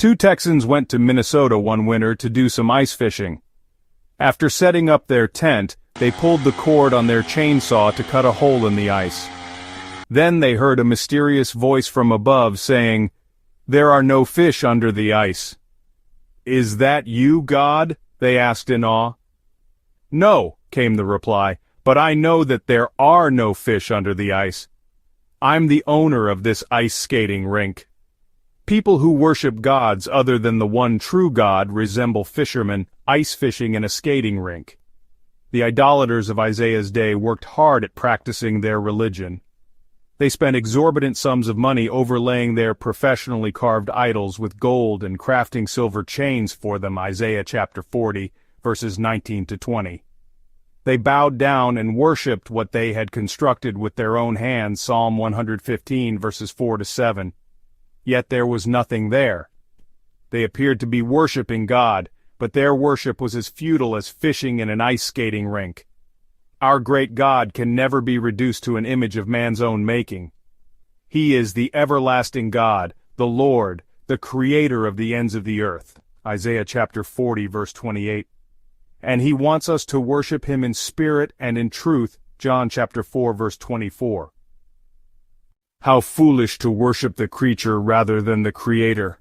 Two Texans went to Minnesota one winter to do some ice fishing. After setting up their tent, they pulled the cord on their chainsaw to cut a hole in the ice. Then they heard a mysterious voice from above saying, "There are no fish under the ice." "Is that you, God?" they asked in awe. "No," came the reply, "but I know that there are no fish under the ice. I'm the owner of this ice skating rink." People who worship gods other than the one true God resemble fishermen ice fishing in a skating rink. The idolaters of Isaiah's day worked hard at practicing their religion. They spent exorbitant sums of money overlaying their professionally carved idols with gold and crafting silver chains for them, Isaiah chapter 40, verses 19 to 20. They bowed down and worshipped what they had constructed with their own hands, Psalm 115, verses 4 to 7. Yet there was nothing there. They appeared to be worshiping God, but their worship was as futile as fishing in an ice skating rink. Our great God can never be reduced to an image of man's own making. He is the everlasting God, the Lord, the Creator of the ends of the earth, Isaiah chapter 40, verse 28. And He wants us to worship Him in spirit and in truth, John chapter 4, verse 24. How foolish to worship the creature rather than the Creator.